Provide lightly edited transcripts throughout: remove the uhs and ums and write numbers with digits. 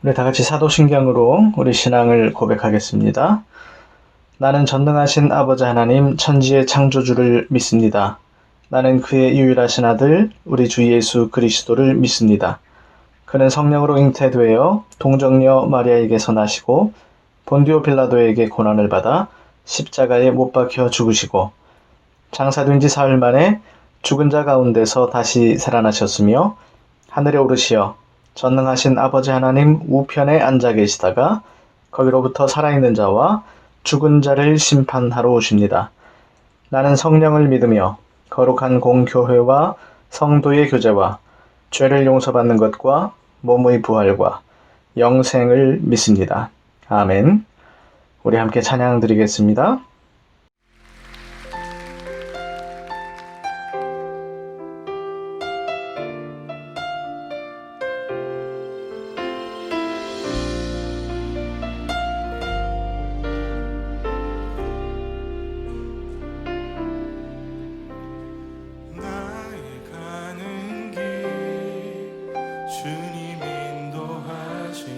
우리 다 같이 사도신경으로 우리 신앙을 고백하겠습니다. 나는 전능하신 아버지 하나님 천지의 창조주를 믿습니다. 나는 그의 유일하신 아들 우리 주 예수 그리스도를 믿습니다. 그는 성령으로 잉태되어 동정녀 마리아에게서 나시고 본디오 빌라도에게 고난을 받아 십자가에 못 박혀 죽으시고 장사된 지 사흘 만에 죽은 자 가운데서 다시 살아나셨으며 하늘에 오르시어 전능하신 아버지 하나님 우편에 앉아 계시다가 거기로부터 살아있는 자와 죽은 자를 심판하러 오십니다. 나는 성령을 믿으며 거룩한 공교회와 성도의 교제와 죄를 용서받는 것과 몸의 부활과 영생을 믿습니다. 아멘. 우리 함께 찬양 드리겠습니다. 주님 인도하시네.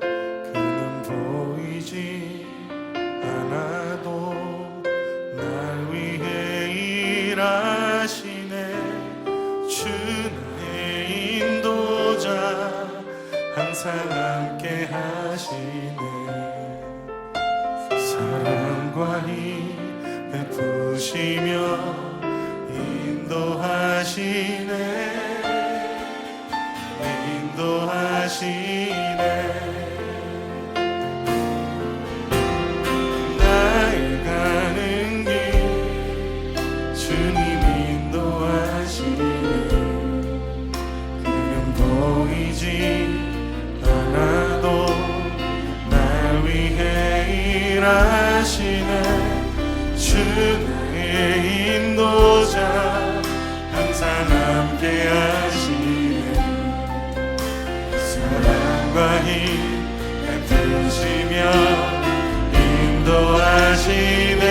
그는 보이지 않아도 날 위해 일하시네. 주 나의 인도자 항상 함께 하시네. 사랑과 힘 베푸시며 인도하시네. 나의 가는 길 주님 인도하시네. 그는 보이지 않아도 날 위해 일하시네. 주 나의 인도자 항상 함께 하시네. 사랑과 힘 베푸시며 인도하시네.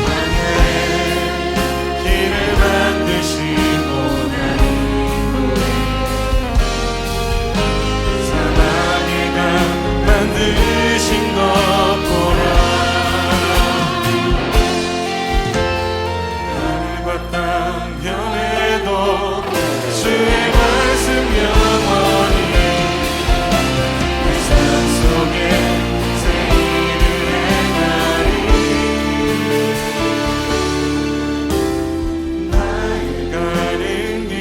만약에 길을 만드시고 사랑의 강 만드신 것 보라. 땅 변해도 주의 말씀 영원히 내 삶 속에 새 일을 행하리. 나의 가는 길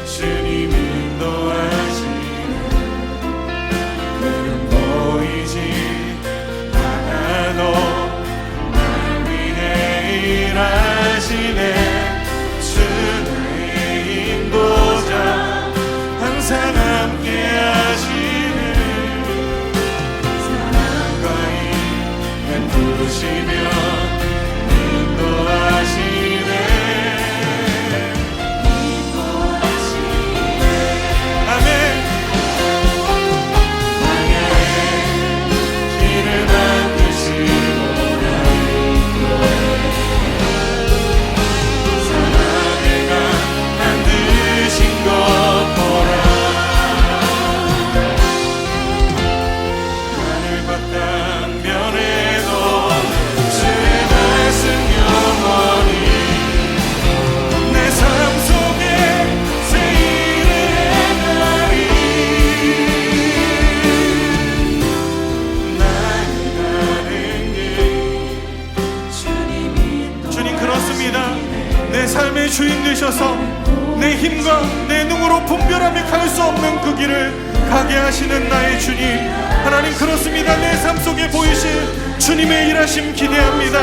주님 인도하시네. 그는 보이지 않아도 날 위해 일하시네. 주 나의 인도자 항상 함께 하시네. 사랑과 힘 베푸시며 인도하시네. 아멘. 만약에 길을 만드시고 내 삶의 주인 되셔서 내 힘과 내 능으로 분별하며 갈 수 없는 그 길을 가게 하시는 나의 주님 하나님, 그렇습니다. 내 삶 속에 보이실 주님의 일하심 기대합니다.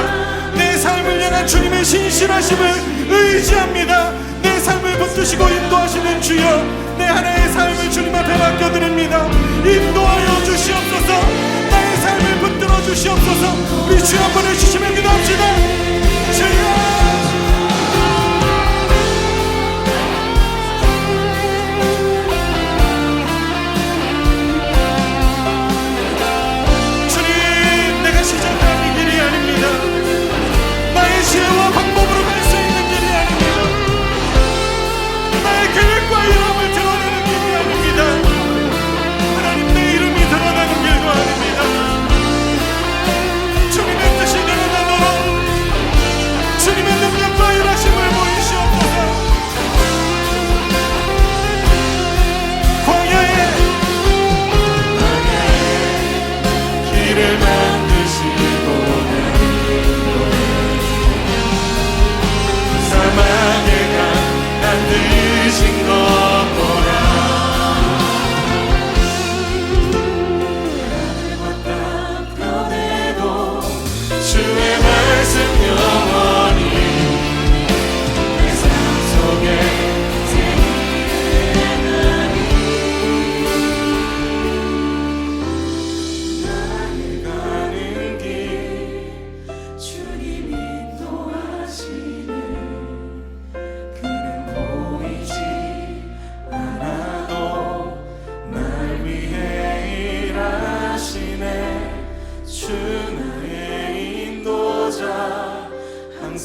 내 삶을 향한 주님의 신실하심을 의지합니다. 내 삶을 붙드시고 인도하시는 주여, 내 하나의 삶을 주님 앞에 맡겨드립니다. 인도하여 주시옵소서. 나의 삶을 붙들어 주시옵소서. 우리 주여 한번 해주시면 기도합시다. 주여, 시작하는 길이 아닙니다. 나의 지혜와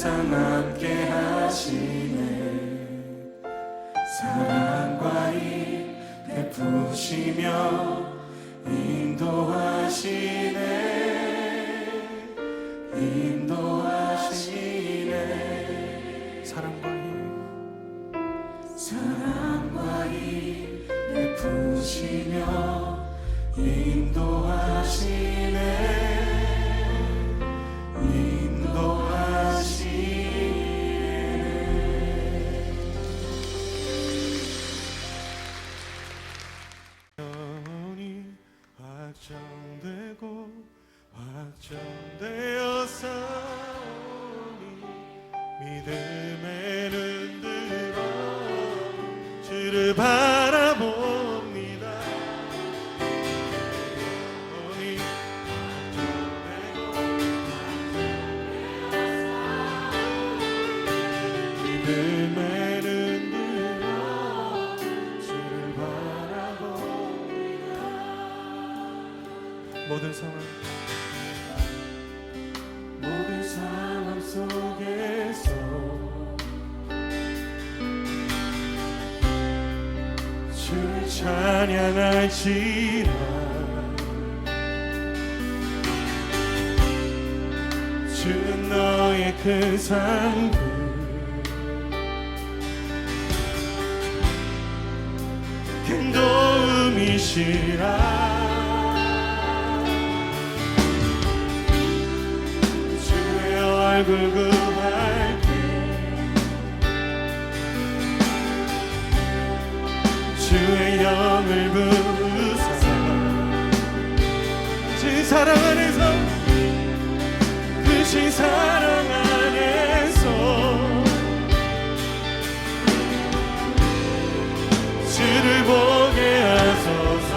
항상 함께 하시네. 사랑과 일 베푸시며 인도하시네. 사랑과 일 베푸시며 영원히 확정되고 확정되어 싸우니 믿음에 눈들어 주를 바라봅니다. 영원히 확정되고 믿음에 눈들어 주를 바라봅니다. 모든 상황 속에서 주를 찬양할지라. 주는 너의 큰 상급 큰 도움이시라. 얼굴 구할게. 주의 영을 부으사 그 사랑 안에서 그신 사랑 안에서 주를 보게 하소서.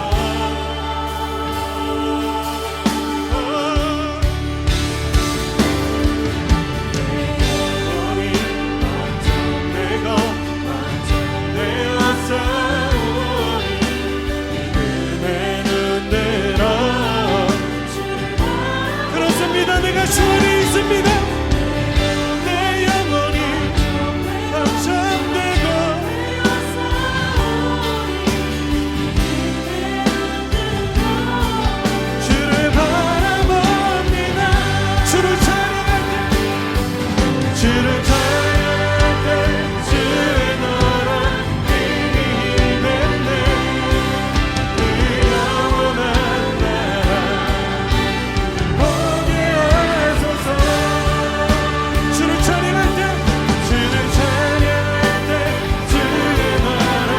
내가 주원이 있습니다. 내 영혼이 확정되고 주를 바라봅니다. 주를 찬양할 때 주의 너란 힘이 됐네. 그 영원한 나라 주를 찬양할 때 주의 나라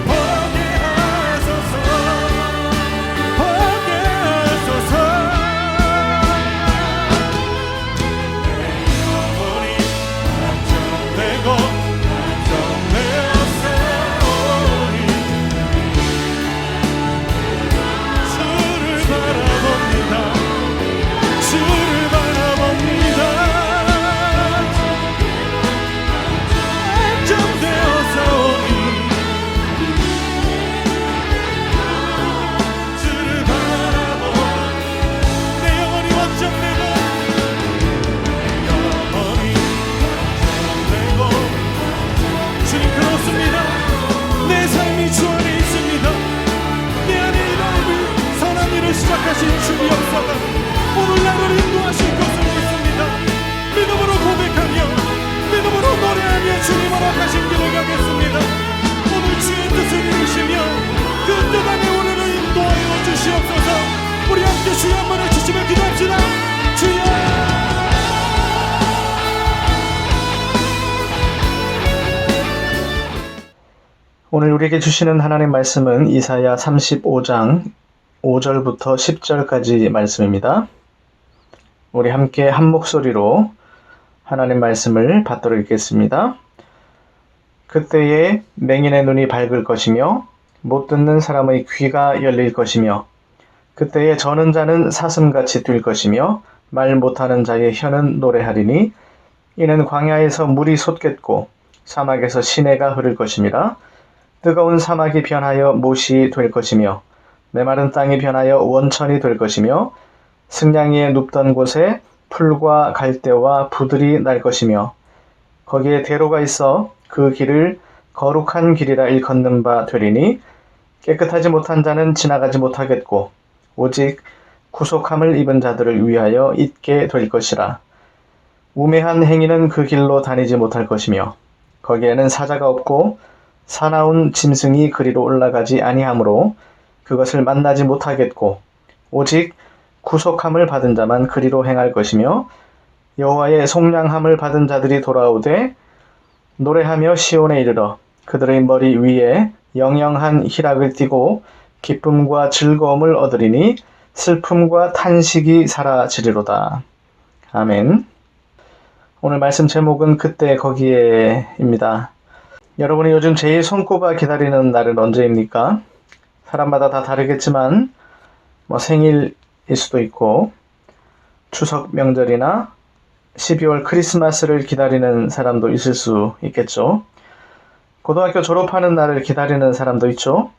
보게 하소서. 보게 하소서. 내 영혼이 확정되고 확정되었사오니 주를 바라봅니다. 주를 바라봅니다. 확정되었사오니 주를 바라봅니다. 내 영혼이 확정되고 주님 그렇습니다. 내 삶이 주 안에 있습니다. 내 안에 일하는 선한 일을 시작하신 주님 역사가 오늘 나를 인도하실 것을 믿습니다. 믿음으로 고백하며 믿음으로 노래하며 주님 허락하신 길을 가겠습니다. 오늘 주의 뜻을 이루시며 그 뜻 안에 우리를 인도하여 주시옵소서. 우리 함께 주의 한 번을 주시며 기도합시다. 주여. 오늘 우리에게 주시는 하나님 말씀은 이사야 35장 5절부터 10절까지 말씀입니다. 우리 함께 한 목소리로 하나님 말씀을 받들어 읽겠습니다. 그때에 맹인의 눈이 밝을 것이며 못 듣는 사람의 귀가 열릴 것이며 그때에 저는 자는 사슴같이 뛸 것이며 말 못하는 자의 혀는 노래하리니 이는 광야에서 물이 솟겠고 사막에서 시내가 흐를 것임이라. 뜨거운 사막이 변하여 못이 될 것이며 메마른 땅이 변하여 원천이 될 것이며 승냥이의 눕던 곳에 풀과 갈대와 부들이 날 것이며 거기에 대로가 있어 그 길을 거룩한 길이라 일컫는 바 되리니 깨끗하지 못한 자는 지나가지 못하겠고 오직 구속함을 입은 자들을 위하여 있게 될 것이라. 우매한 행위는 그 길로 다니지 못할 것이며 거기에는 사자가 없고 사나운 짐승이 그리로 올라가지 아니하므로 그것을 만나지 못하겠고 오직 구속함을 받은 자만 그리로 행할 것이며 여호와의 속량함을 받은 자들이 돌아오되 노래하며 시온에 이르러 그들의 머리 위에 영영한 희락을 띠고 기쁨과 즐거움을 얻으리니 슬픔과 탄식이 사라지리로다. 아멘. 오늘 말씀 제목은 그때 거기에입니다. 여러분이 요즘 제일 손꼽아 기다리는 날은 언제입니까? 사람마다 다 다르겠지만 생일일 수도 있고 추석 명절이나 12월 크리스마스를 기다리는 사람도 있을 수 있겠죠. 고등학교 졸업하는 날을 기다리는 사람도 있죠.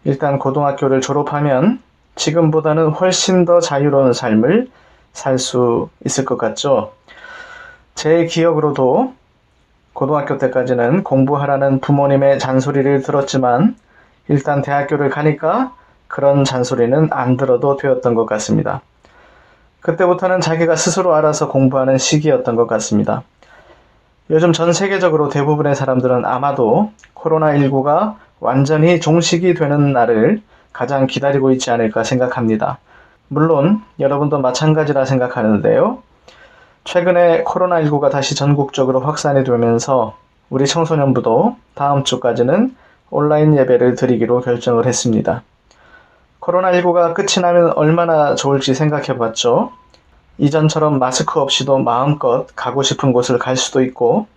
일단 고등학교를 졸업하면 지금보다는 훨씬 더 자유로운 삶을 살 수 있을 것 같죠. 제 기억으로도 고등학교 때까지는 공부하라는 부모님의 잔소리를 들었지만 일단 대학교를 가니까 그런 잔소리는 안 들어도 되었던 것 같습니다. 그때부터는 자기가 스스로 알아서 공부하는 시기였던 것 같습니다. 요즘 전 세계적으로 대부분의 사람들은 아마도 코로나19가 완전히 종식이 되는 날을 가장 기다리고 있지 않을까 생각합니다. 물론 여러분도 마찬가지라 생각하는데요. 최근에 코로나19가 다시 전국적으로 확산이 되면서 우리 청소년부도 다음 주까지는 온라인 예배를 드리기로 결정을 했습니다. 코로나19가 끝이 나면 얼마나 좋을지 생각해 봤죠. 이전처럼 마스크 없이도 마음껏 가고 싶은 곳을 갈 수도 있고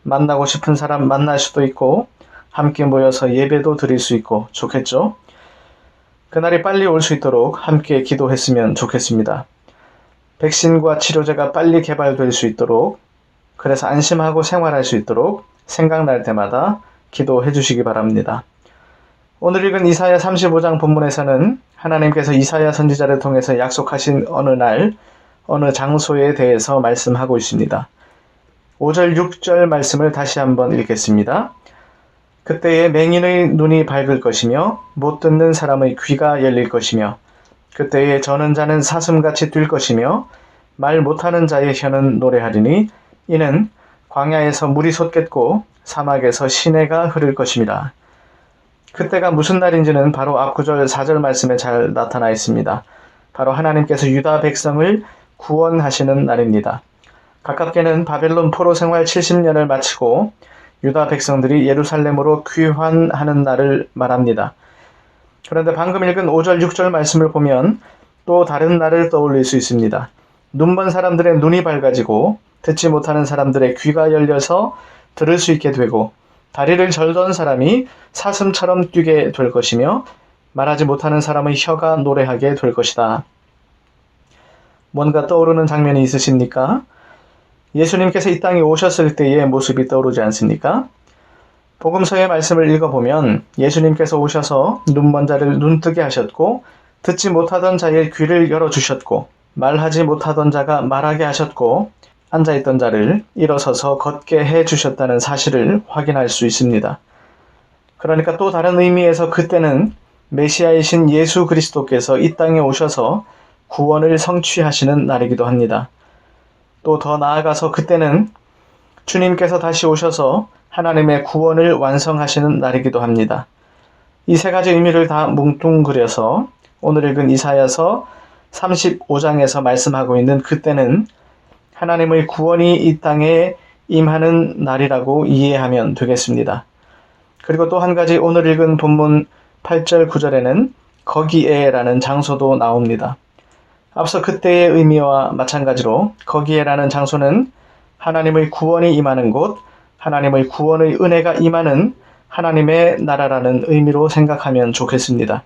만나고 싶은 사람 만날 수도 있고 함께 모여서 예배도 드릴 수 있고 좋겠죠. 그날이 빨리 올 수 있도록 함께 기도했으면 좋겠습니다. 백신과 치료제가 빨리 개발될 수 있도록 그래서 안심하고 생활할 수 있도록 생각날 때마다 기도해 주시기 바랍니다. 오늘 읽은 이사야 35장 본문에서는 하나님께서 이사야 선지자를 통해서 약속하신 어느 날, 어느 장소에 대해서 말씀하고 있습니다. 5절, 6절 말씀을 다시 한번 읽겠습니다. 그때에 맹인의 눈이 밝을 것이며 못 듣는 사람의 귀가 열릴 것이며 그때에 저는 자는 사슴같이 뛸 것이며 말 못하는 자의 혀는 노래하리니 이는 광야에서 물이 솟겠고 사막에서 시내가 흐를 것입니다. 그때가 무슨 날인지는 바로 앞 9절 4절 말씀에 잘 나타나 있습니다. 바로 하나님께서 유다 백성을 구원하시는 날입니다. 가깝게는 바벨론 포로 생활 70년을 마치고 유다 백성들이 예루살렘으로 귀환하는 날을 말합니다. 그런데 방금 읽은 5절 6절 말씀을 보면 또 다른 날을 떠올릴 수 있습니다. 눈먼 사람들의 눈이 밝아지고 듣지 못하는 사람들의 귀가 열려서 들을 수 있게 되고 다리를 절던 사람이 사슴처럼 뛰게 될 것이며 말하지 못하는 사람의 혀가 노래하게 될 것이다. 뭔가 떠오르는 장면이 있으십니까? 예수님께서 이 땅에 오셨을 때의 모습이 떠오르지 않습니까? 복음서의 말씀을 읽어보면 예수님께서 오셔서 눈먼 자를 눈뜨게 하셨고 듣지 못하던 자의 귀를 열어주셨고 말하지 못하던 자가 말하게 하셨고 앉아있던 자를 일어서서 걷게 해주셨다는 사실을 확인할 수 있습니다. 그러니까 또 다른 의미에서 그때는 메시아이신 예수 그리스도께서 이 땅에 오셔서 구원을 성취하시는 날이기도 합니다. 또 더 나아가서 그때는 주님께서 다시 오셔서 하나님의 구원을 완성하시는 날이기도 합니다. 이 세 가지 의미를 다 뭉뚱그려서 오늘 읽은 이사야서 35장에서 말씀하고 있는 그때는 하나님의 구원이 이 땅에 임하는 날이라고 이해하면 되겠습니다. 그리고 또 한 가지 오늘 읽은 본문 8절 9절에는 거기에라는 장소도 나옵니다. 앞서 그때의 의미와 마찬가지로 거기에라는 장소는 하나님의 구원이 임하는 곳, 하나님의 구원의 은혜가 임하는 하나님의 나라라는 의미로 생각하면 좋겠습니다.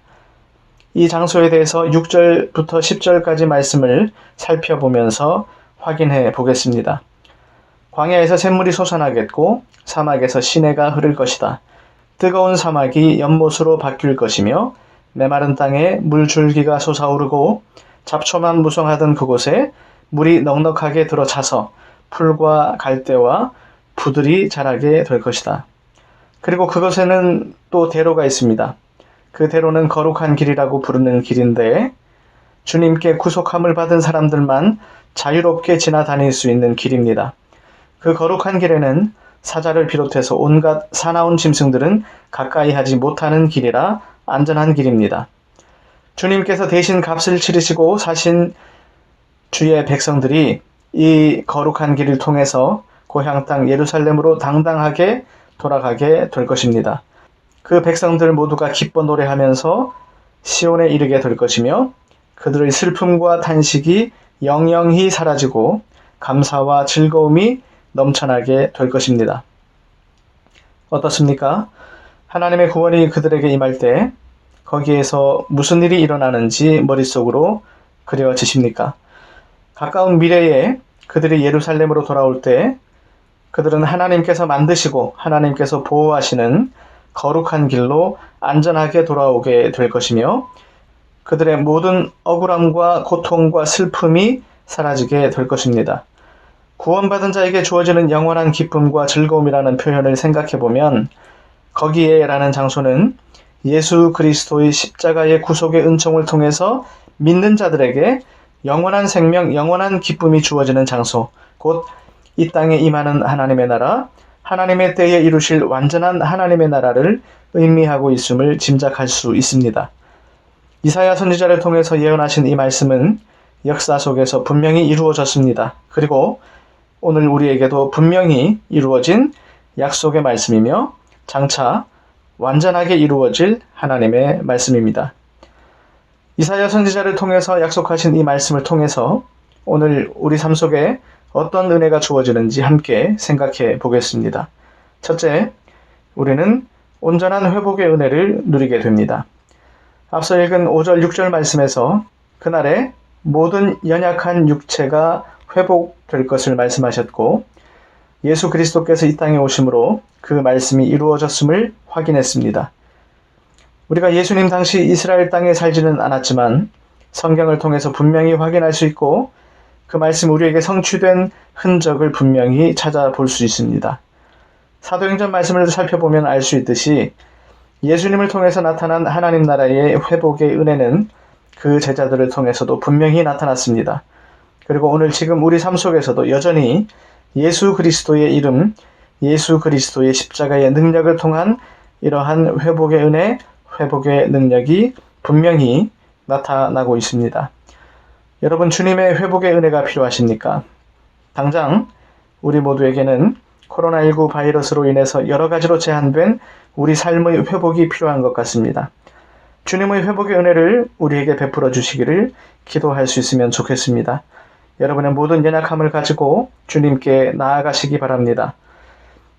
이 장소에 대해서 6절부터 10절까지 말씀을 살펴보면서 확인해 보겠습니다. 광야에서 샘물이 솟아나겠고 사막에서 시내가 흐를 것이다. 뜨거운 사막이 연못으로 바뀔 것이며 메마른 땅에 물줄기가 솟아오르고 잡초만 무성하던 그곳에 물이 넉넉하게 들어차서 풀과 갈대와 부들이 자라게 될 것이다. 그리고 그것에는 또 대로가 있습니다. 그 대로는 거룩한 길이라고 부르는 길인데 주님께 구속함을 받은 사람들만 자유롭게 지나다닐 수 있는 길입니다. 그 거룩한 길에는 사자를 비롯해서 온갖 사나운 짐승들은 가까이 하지 못하는 길이라 안전한 길입니다. 주님께서 대신 값을 치르시고 사신 주의 백성들이 이 거룩한 길을 통해서 고향 땅 예루살렘으로 당당하게 돌아가게 될 것입니다. 그 백성들 모두가 기뻐 노래하면서 시온에 이르게 될 것이며 그들의 슬픔과 탄식이 영영히 사라지고 감사와 즐거움이 넘쳐나게 될 것입니다. 어떻습니까? 하나님의 구원이 그들에게 임할 때 거기에서 무슨 일이 일어나는지 머릿속으로 그려지십니까? 가까운 미래에 그들이 예루살렘으로 돌아올 때 그들은 하나님께서 만드시고 하나님께서 보호하시는 거룩한 길로 안전하게 돌아오게 될 것이며 그들의 모든 억울함과 고통과 슬픔이 사라지게 될 것입니다. 구원받은 자에게 주어지는 영원한 기쁨과 즐거움이라는 표현을 생각해보면 거기에 라는 장소는 예수 그리스도의 십자가의 구속의 은총을 통해서 믿는 자들에게 영원한 생명, 영원한 기쁨이 주어지는 장소, 곧 이 땅에 임하는 하나님의 나라, 하나님의 때에 이루실 완전한 하나님의 나라를 의미하고 있음을 짐작할 수 있습니다. 이사야 선지자를 통해서 예언하신 이 말씀은 역사 속에서 분명히 이루어졌습니다. 그리고 오늘 우리에게도 분명히 이루어진 약속의 말씀이며 장차 완전하게 이루어질 하나님의 말씀입니다. 이사야 선지자를 통해서 약속하신 이 말씀을 통해서 오늘 우리 삶 속에 어떤 은혜가 주어지는지 함께 생각해 보겠습니다. 첫째, 우리는 온전한 회복의 은혜를 누리게 됩니다. 앞서 읽은 5절, 6절 말씀에서 그날에 모든 연약한 육체가 회복될 것을 말씀하셨고 예수 그리스도께서 이 땅에 오심으로 그 말씀이 이루어졌음을 확인했습니다. 우리가 예수님 당시 이스라엘 땅에 살지는 않았지만 성경을 통해서 분명히 확인할 수 있고 그 말씀 우리에게 성취된 흔적을 분명히 찾아볼 수 있습니다. 사도행전 말씀을 살펴보면 알 수 있듯이 예수님을 통해서 나타난 하나님 나라의 회복의 은혜는 그 제자들을 통해서도 분명히 나타났습니다. 그리고 오늘 지금 우리 삶 속에서도 여전히 예수 그리스도의 이름, 예수 그리스도의 십자가의 능력을 통한 이러한 회복의 은혜, 회복의 능력이 분명히 나타나고 있습니다. 여러분, 주님의 회복의 은혜가 필요하십니까? 당장 우리 모두에게는 코로나19 바이러스로 인해서 여러 가지로 제한된 우리 삶의 회복이 필요한 것 같습니다. 주님의 회복의 은혜를 우리에게 베풀어 주시기를 기도할 수 있으면 좋겠습니다. 여러분의 모든 연약함을 가지고 주님께 나아가시기 바랍니다.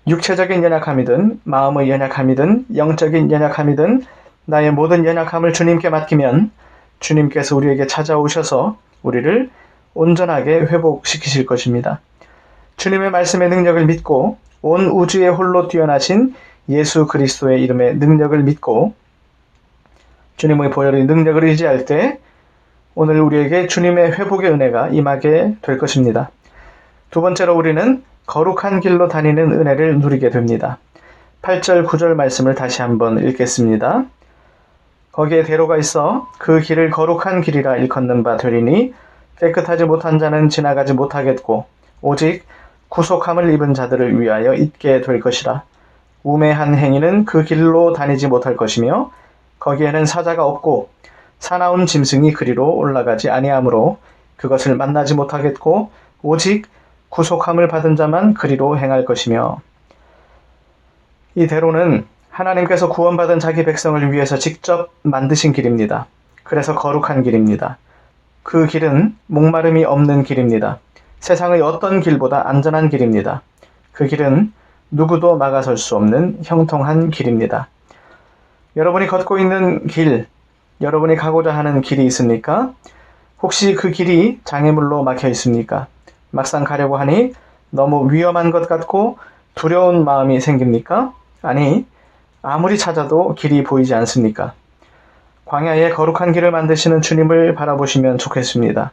육체적인 연약함이든 마음의 연약함이든 영적인 연약함이든 나의 모든 연약함을 주님께 맡기면 주님께서 우리에게 찾아오셔서 우리를 온전하게 회복시키실 것입니다. 주님의 말씀의 능력을 믿고 온 우주에 홀로 뛰어나신 예수 그리스도의 이름의 능력을 믿고 주님의 보혈의 능력을 의지할 때 오늘 우리에게 주님의 회복의 은혜가 임하게 될 것입니다. 두 번째로 우리는 거룩한 길로 다니는 은혜를 누리게 됩니다. 8절, 9절 말씀을 다시 한번 읽겠습니다. 거기에 대로가 있어 그 길을 거룩한 길이라 일컫는 바 되리니 깨끗하지 못한 자는 지나가지 못하겠고 오직 구속함을 입은 자들을 위하여 있게 될 것이라. 우매한 행위는 그 길로 다니지 못할 것이며 거기에는 사자가 없고 사나운 짐승이 그리로 올라가지 아니하므로 그것을 만나지 못하겠고 오직 구속함을 받은 자만 그리로 행할 것이며. 이 대로는 하나님께서 구원받은 자기 백성을 위해서 직접 만드신 길입니다. 그래서 거룩한 길입니다. 그 길은 목마름이 없는 길입니다. 세상의 어떤 길보다 안전한 길입니다. 그 길은 누구도 막아설 수 없는 형통한 길입니다. 여러분이 걷고 있는 길, 여러분이 가고자 하는 길이 있습니까? 혹시 그 길이 장애물로 막혀 있습니까? 막상 가려고 하니 너무 위험한 것 같고 두려운 마음이 생깁니까? 아니, 아무리 찾아도 길이 보이지 않습니까? 광야에 거룩한 길을 만드시는 주님을 바라보시면 좋겠습니다.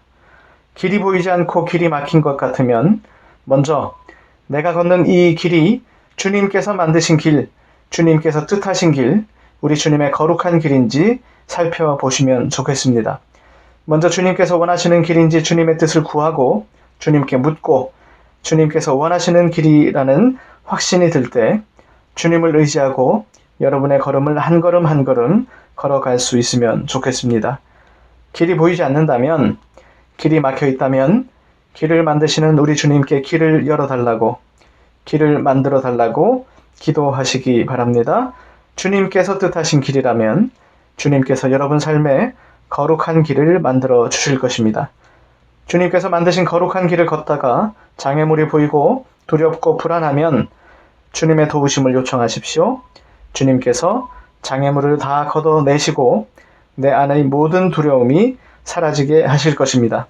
길이 보이지 않고 길이 막힌 것 같으면 먼저 내가 걷는 이 길이 주님께서 만드신 길, 주님께서 뜻하신 길, 우리 주님의 거룩한 길인지 살펴보시면 좋겠습니다. 먼저 주님께서 원하시는 길인지 주님의 뜻을 구하고 주님께 묻고 주님께서 원하시는 길이라는 확신이 들 때 주님을 의지하고 여러분의 걸음을 한 걸음 한 걸음 걸어갈 수 있으면 좋겠습니다. 길이 보이지 않는다면, 길이 막혀 있다면 길을 만드시는 우리 주님께 길을 열어달라고, 길을 만들어 달라고 기도하시기 바랍니다. 주님께서 뜻하신 길이라면 주님께서 여러분 삶에 거룩한 길을 만들어 주실 것입니다. 주님께서 만드신 거룩한 길을 걷다가 장애물이 보이고 두렵고 불안하면 주님의 도우심을 요청하십시오. 주님께서 장애물을 다 걷어내시고 내 안의 모든 두려움이 사라지게 하실 것입니다.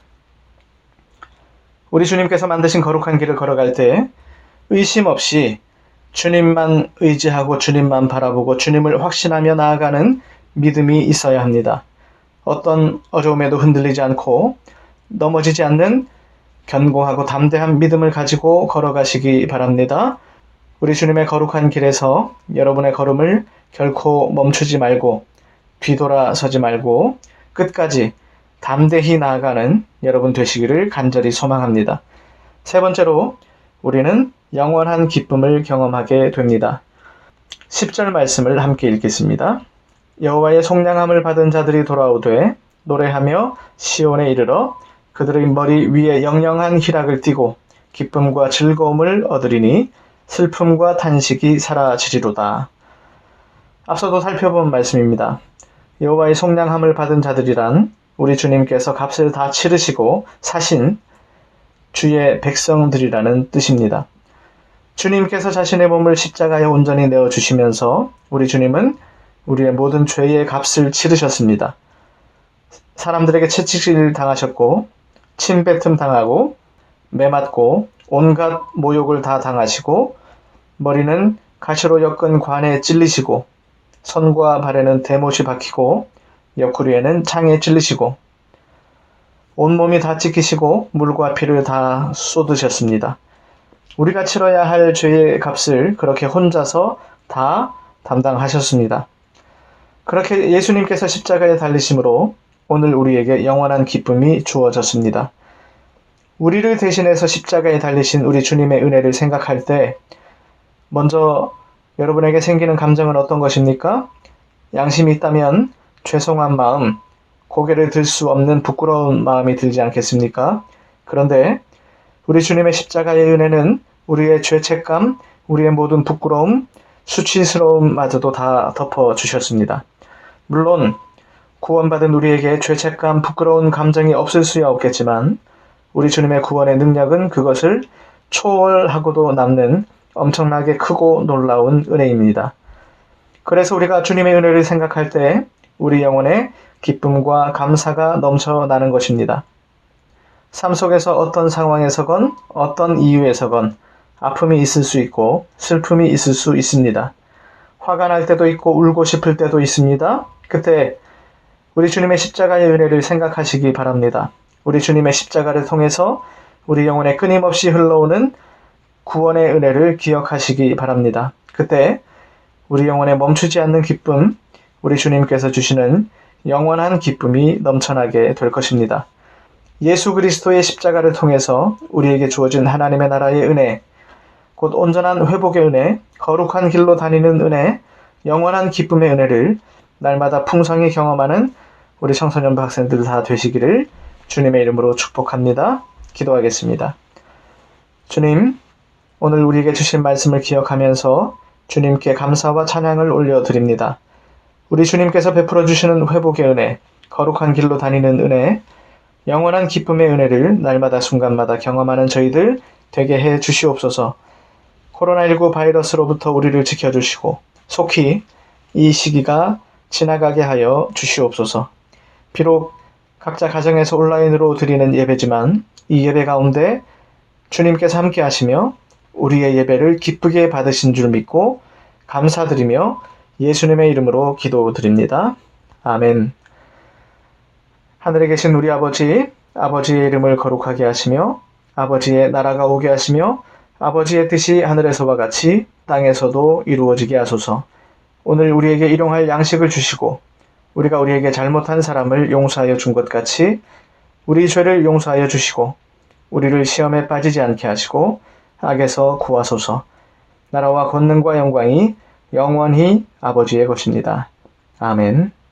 우리 주님께서 만드신 거룩한 길을 걸어갈 때 의심 없이 주님만 의지하고 주님만 바라보고 주님을 확신하며 나아가는 믿음이 있어야 합니다. 어떤 어려움에도 흔들리지 않고 넘어지지 않는 견고하고 담대한 믿음을 가지고 걸어가시기 바랍니다. 우리 주님의 거룩한 길에서 여러분의 걸음을 결코 멈추지 말고 뒤돌아서지 말고 끝까지 담대히 나아가는 여러분 되시기를 간절히 소망합니다. 세 번째로 우리는 영원한 기쁨을 경험하게 됩니다. 10절 말씀을 함께 읽겠습니다. 여호와의 속량함을 받은 자들이 돌아오되 노래하며 시온에 이르러 그들의 머리 위에 영영한 희락을 띠고 기쁨과 즐거움을 얻으리니 슬픔과 탄식이 사라지리로다. 앞서도 살펴본 말씀입니다. 여호와의 속량함을 받은 자들이란 우리 주님께서 값을 다 치르시고 사신 주의 백성들이라는 뜻입니다. 주님께서 자신의 몸을 십자가에 온전히 내어주시면서 우리 주님은 우리의 모든 죄의 값을 치르셨습니다. 사람들에게 채찍질 당하셨고 침뱉음 당하고 매맞고 온갖 모욕을 다 당하시고 머리는 가시로 엮은 관에 찔리시고 손과 발에는 대못이 박히고 옆구리에는 창에 찔리시고 온몸이 다 찢기시고 물과 피를 다 쏟으셨습니다. 우리가 치러야 할 죄의 값을 그렇게 혼자서 다 담당하셨습니다. 그렇게 예수님께서 십자가에 달리심으로 오늘 우리에게 영원한 기쁨이 주어졌습니다. 우리를 대신해서 십자가에 달리신 우리 주님의 은혜를 생각할 때 먼저 여러분에게 생기는 감정은 어떤 것입니까? 양심이 있다면 죄송한 마음, 고개를 들 수 없는 부끄러운 마음이 들지 않겠습니까? 그런데 우리 주님의 십자가의 은혜는 우리의 죄책감, 우리의 모든 부끄러움, 수치스러움마저도 다 덮어주셨습니다. 물론 구원받은 우리에게 죄책감, 부끄러운 감정이 없을 수야 없겠지만 우리 주님의 구원의 능력은 그것을 초월하고도 남는 엄청나게 크고 놀라운 은혜입니다. 그래서 우리가 주님의 은혜를 생각할 때 우리 영혼에 기쁨과 감사가 넘쳐나는 것입니다. 삶 속에서 어떤 상황에서건 어떤 이유에서건 아픔이 있을 수 있고 슬픔이 있을 수 있습니다. 화가 날 때도 있고 울고 싶을 때도 있습니다. 그때 우리 주님의 십자가의 은혜를 생각하시기 바랍니다. 우리 주님의 십자가를 통해서 우리 영혼에 끊임없이 흘러오는 구원의 은혜를 기억하시기 바랍니다. 그때 우리 영혼에 멈추지 않는 기쁨, 우리 주님께서 주시는 영원한 기쁨이 넘쳐나게 될 것입니다. 예수 그리스도의 십자가를 통해서 우리에게 주어진 하나님의 나라의 은혜, 곧 온전한 회복의 은혜, 거룩한 길로 다니는 은혜, 영원한 기쁨의 은혜를 날마다 풍성히 경험하는 우리 청소년부 학생들 다 되시기를 주님의 이름으로 축복합니다. 기도하겠습니다. 주님, 오늘 우리에게 주신 말씀을 기억하면서 주님께 감사와 찬양을 올려드립니다. 우리 주님께서 베풀어 주시는 회복의 은혜, 거룩한 길로 다니는 은혜, 영원한 기쁨의 은혜를 날마다 순간마다 경험하는 저희들 되게 해 주시옵소서. 코로나19 바이러스로부터 우리를 지켜주시고 속히 이 시기가 지나가게 하여 주시옵소서. 비록 각자 가정에서 온라인으로 드리는 예배지만 이 예배 가운데 주님께서 함께 하시며 우리의 예배를 기쁘게 받으신 줄 믿고 감사드리며 예수님의 이름으로 기도드립니다. 아멘. 하늘에 계신 우리 아버지, 아버지의 이름을 거룩하게 하시며 아버지의 나라가 오게 하시며 아버지의 뜻이 하늘에서와 같이 땅에서도 이루어지게 하소서. 오늘 우리에게 일용할 양식을 주시고 우리가 우리에게 잘못한 사람을 용서하여 준 것 같이 우리 죄를 용서하여 주시고 우리를 시험에 빠지지 않게 하시고 악에서 구하소서. 나라와 권능과 영광이 영원히 아버지의 것입니다. 아멘.